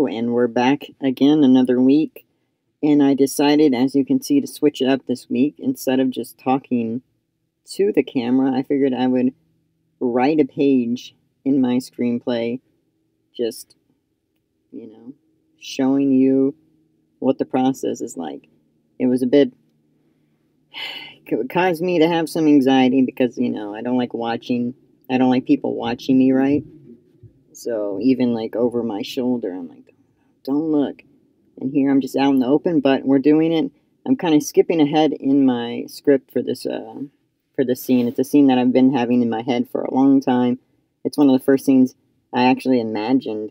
Hello, and we're back again another week. And I decided, as you can see, to switch it up this week. Instead of just talking to the camera, I figured I would write a page in my screenplay, just, showing you what the process is like. It was it caused me to have some anxiety because, I don't like people watching me write. So even like over my shoulder, I'm like, don't look. And here I'm just out in the open, but we're doing it. I'm kind of skipping ahead in my script for this scene. It's a scene that I've been having in my head for a long time. It's one of the first scenes I actually imagined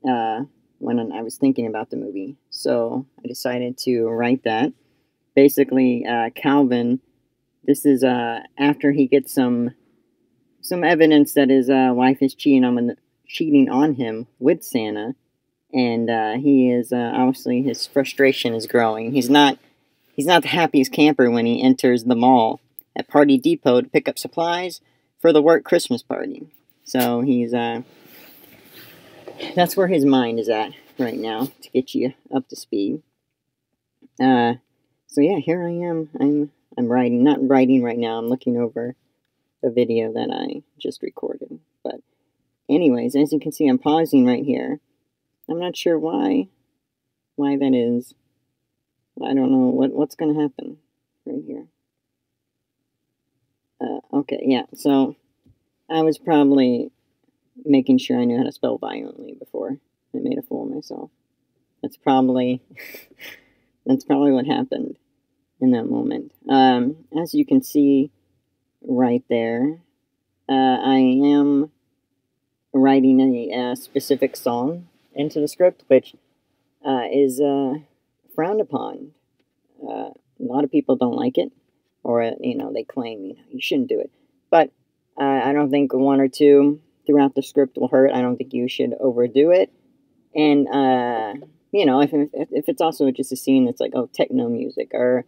when I was thinking about the movie. So I decided to write that. Basically, Calvin, this is after he gets some evidence that his wife is cheating on him with Santa. And he is obviously, his frustration is growing. He's not the happiest camper when he enters the mall at Party Depot to pick up supplies for the work Christmas party. So he's that's where his mind is at right now, to get you up to speed. So yeah, here I am. I'm writing, not writing right now. I'm looking over a video that I just recorded. But anyways, as you can see, I'm pausing right here. I'm not sure why that is. I don't know what's going to happen right here. Okay, yeah, so I was probably making sure I knew how to spell violently before I made a fool of myself. That's probably what happened in that moment. As you can see right there, I am writing a specific song into the script, which is frowned upon. A lot of people don't like it, or they claim you shouldn't do it. But I don't think one or two throughout the script will hurt. I don't think you should overdo it. And if it's also just a scene that's like, oh, techno music or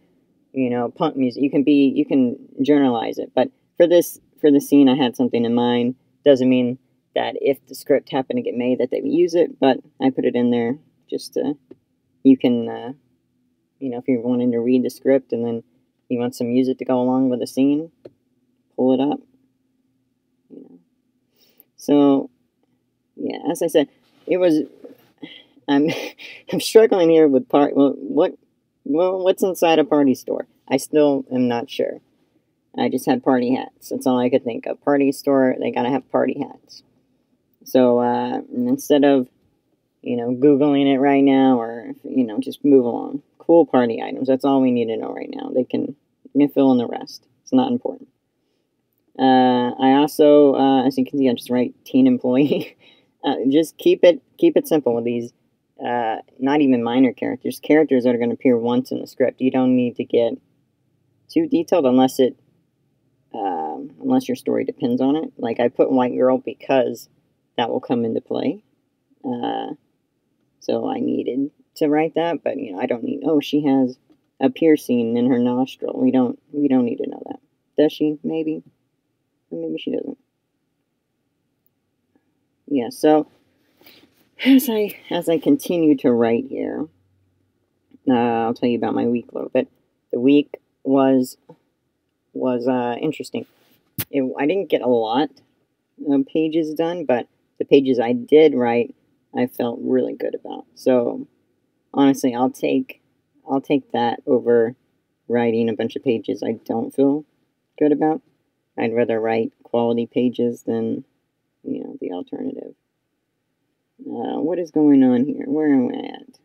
punk music, you can journalize it. But for the scene, I had something in mind. Doesn't mean that if the script happened to get made that they would use it, but I put it in there just to, you can, if you're wanting to read the script and then you want some music to go along with the scene, pull it up. So, yeah, as I said, I'm struggling here with what's inside a party store? I still am not sure. I just had party hats. That's all I could think of. Party store, they gotta have party hats. So, instead of, Googling it right now, or, just move along. Cool party items, that's all we need to know right now. They can fill in the rest. It's not important. I also, as you can see, I just write teen employee. Just keep it simple with these, not even minor characters that are going to appear once in the script. You don't need to get too detailed unless your story depends on it. Like, I put white girl because that will come into play. So I needed to write that, but I don't need. Oh, she has a piercing in her nostril. We don't need to know that. Does she? Maybe. Or maybe she doesn't. Yeah. So as I continue to write here, I'll tell you about my week a little bit. The week was interesting. I didn't get a lot of pages done, but the pages I did write, I felt really good about. So honestly, I'll take that over writing a bunch of pages I don't feel good about. I'd rather write quality pages than the alternative. What is going on here? Where am I at?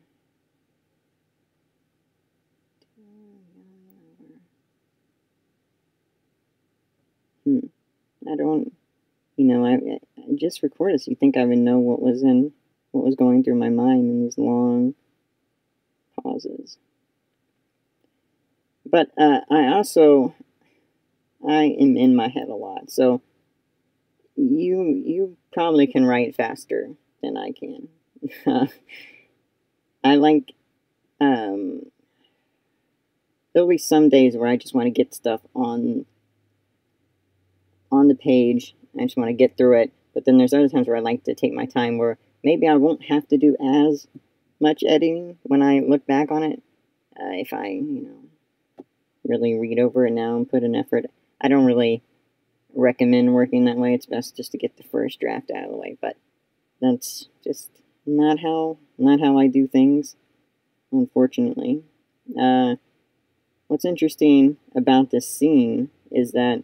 I don't, I just recorded, so you think I would know what was going through my mind in these long pauses. But I am in my head a lot, so you probably can write faster than I can. I like, there'll be some days where I just want to get stuff on the page. I just want to get through it. But then there's other times where I like to take my time, where maybe I won't have to do as much editing when I look back on it. If I, really read over it now and put an effort. I don't really recommend working that way. It's best just to get the first draft out of the way, but that's just not how I do things, unfortunately. What's interesting about this scene is that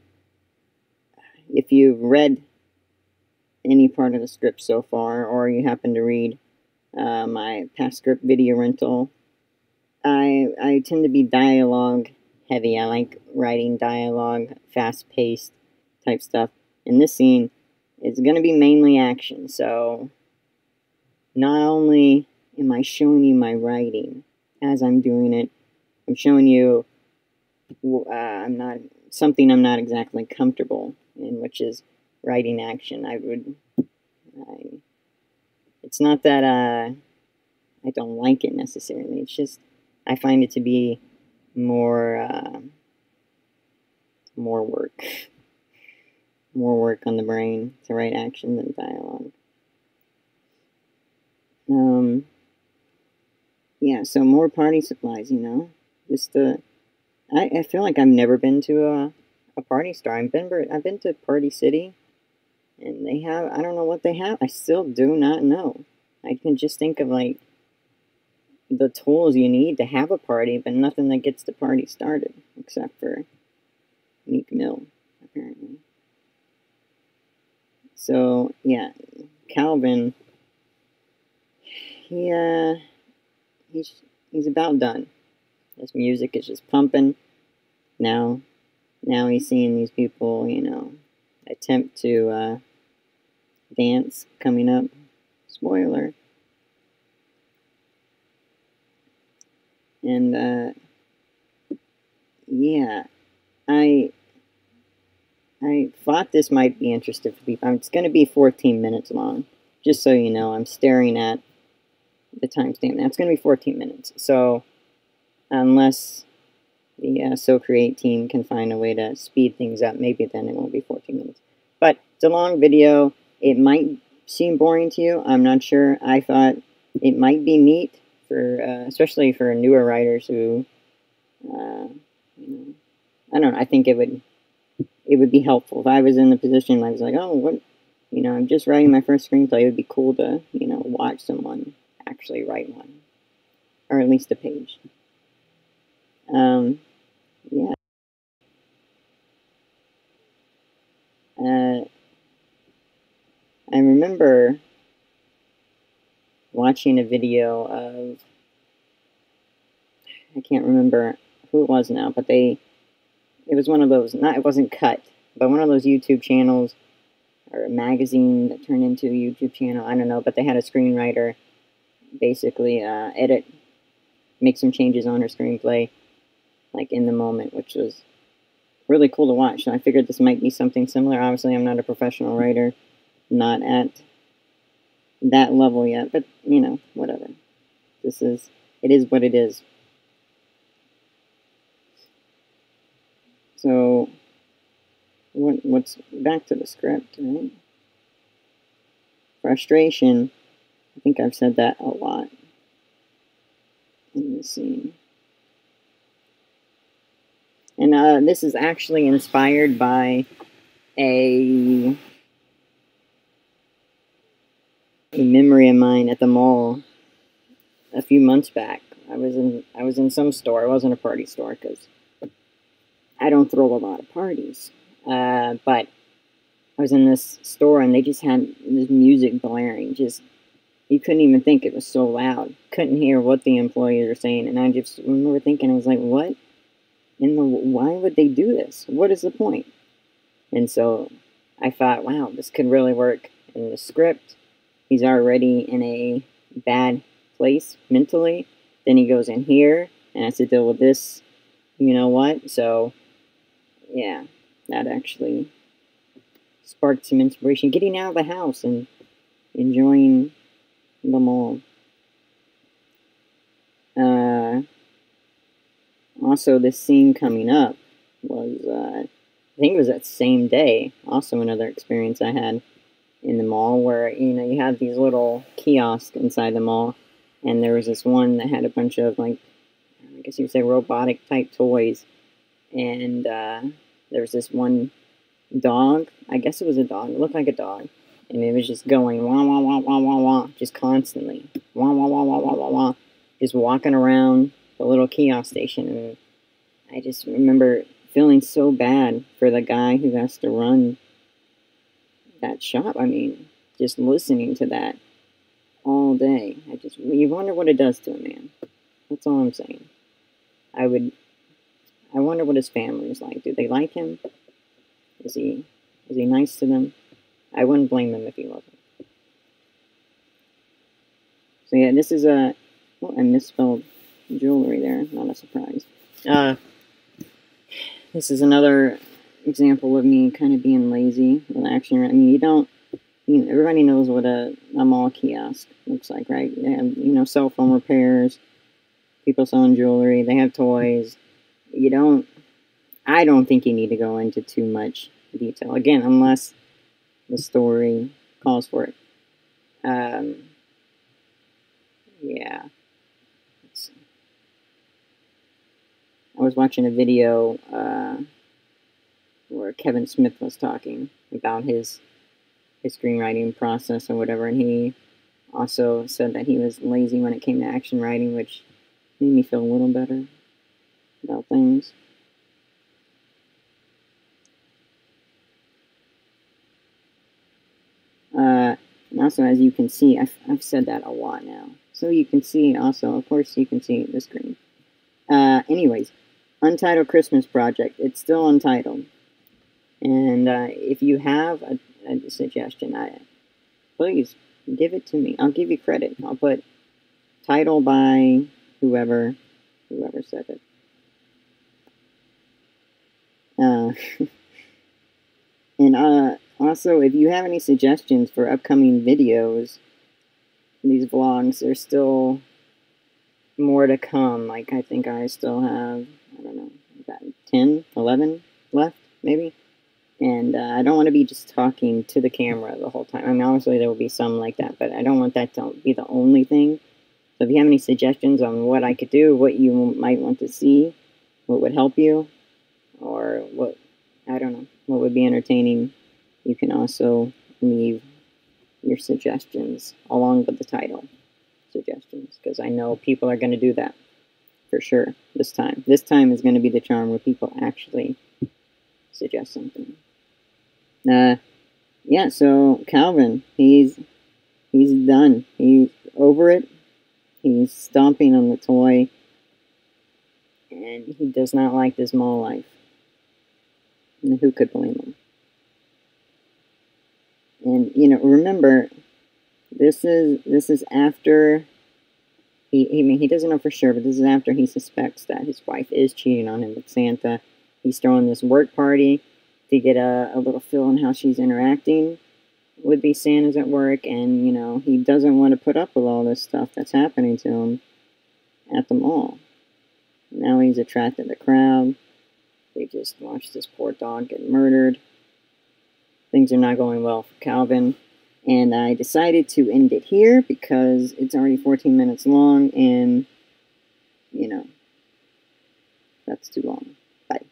if you've read any part of the script so far, or you happen to read my past script video rental, I tend to be dialogue heavy. I like writing dialogue, fast-paced type stuff. And this scene is going to be mainly action, so not only am I showing you my writing as I'm doing it, I'm showing you something I'm not exactly comfortable in, which is writing action. It's not that I don't like it necessarily. It's just I find it to be more work, more work on the brain to write action than dialogue. Yeah, so more party supplies, just I feel like I've never been to a party store. I've been to Party City, and they have, I don't know what they have. I still do not know. I can just think of like the tools you need to have a party, but nothing that gets the party started, except for Meek Mill, apparently. So yeah, Calvin, he's about done. His music is just pumping. Now he's seeing these people, attempt to dance coming up. Spoiler. And yeah, I thought this might be interesting for people. It's going to be 14 minutes long, just so you know. I'm staring at the timestamp now. It's going to be 14 minutes. So unless the So Create team can find a way to speed things up, maybe then it won't be 14 minutes. But it's a long video. It might seem boring to you. I'm not sure. I thought it might be neat for, especially for newer writers who, I don't know. I think it would be helpful if I was in the position. I was like, oh, what, I'm just writing my first screenplay. It would be cool to, watch someone actually write one, or at least a page. Yeah. I remember watching a video of, I can't remember who it was now, but it was one of those, it wasn't cut, but one of those YouTube channels, or a magazine that turned into a YouTube channel, I don't know, but they had a screenwriter basically make some changes on her screenplay, like in the moment, which was really cool to watch. So I figured this might be something similar. Obviously, I'm not a professional writer, not at that level yet, but, whatever. It is what it is. So, what's back to the script, right? Frustration. I think I've said that a lot in this scene. And this is actually inspired by a memory of mine at the mall a few months back. I was in some store. It wasn't a party store because I don't throw a lot of parties. But I was in this store and they just had this music blaring. Just, you couldn't even think, it was so loud. Couldn't hear what the employees were saying. And I just remember thinking, I was like, what? Why would they do this? What is the point? And so I thought, wow, this could really work in the script. He's already in a bad place mentally. Then he goes in here and has to deal with this, what? So, yeah, that actually sparked some inspiration. Getting out of the house and enjoying the mall. Also, this scene coming up was, I think it was that same day, also another experience I had. in the mall where, you know, you have these little kiosks inside the mall, and there was this one that had a bunch of, like, I guess you would say robotic type toys, and there was this one dog. I guess it was a dog. It looked like a dog, and it was just going wah wah wah wah wah wah, just constantly wah wah wah wah wah wah wah, just walking around the little kiosk station. And I just remember feeling so bad for the guy who has to run that shop. I mean, just listening to that all day. You wonder what it does to a man. That's all I'm saying. I wonder what his family is like. Do they like him? Is he nice to them? I wouldn't blame him if he wasn't. So yeah, this is a... Oh, I misspelled jewelry there. Not a surprise. This is another example of me kind of being lazy with action. I mean, everybody knows what a mall kiosk looks like, right? They have, you know, cell phone repairs, people selling jewelry, they have toys. I don't think you need to go into too much detail. Again, unless the story calls for it. Yeah. Let's see. I was watching a video where Kevin Smith was talking about his screenwriting process or whatever, and he also said that he was lazy when it came to action writing, which made me feel a little better about things. And also, as you can see, I've said that a lot now. So you can see also, of course, you can see the screen. Anyways, Untitled Christmas Project. It's still untitled. And if you have a suggestion, please give it to me. I'll give you credit. I'll put title by whoever said it. And also, if you have any suggestions for upcoming videos, these vlogs, there's still more to come. Like, I think I still have, I don't know, about 10, 11 left, maybe? And I don't want to be just talking to the camera the whole time. I mean, obviously there will be some like that, but I don't want that to be the only thing. So if you have any suggestions on what I could do, what you might want to see, what would help you, or what, I don't know, what would be entertaining, you can also leave your suggestions along with the title suggestions, because I know people are going to do that for sure this time. This time is going to be the charm where people actually suggest something. Yeah, so Calvin, he's done. He's over it. He's stomping on the toy, and he does not like this mall life. And who could blame him? And, you know, remember, this is after he doesn't know for sure, but this is after he suspects that his wife is cheating on him with Santa. He's throwing this work party to get a little feel on how she's interacting with these Santas at work, and, you know, he doesn't want to put up with all this stuff that's happening to him at the mall. Now he's attracted the crowd. They just watched this poor dog get murdered. Things are not going well for Calvin. And I decided to end it here because it's already 14 minutes long, and, you know, that's too long. Bye.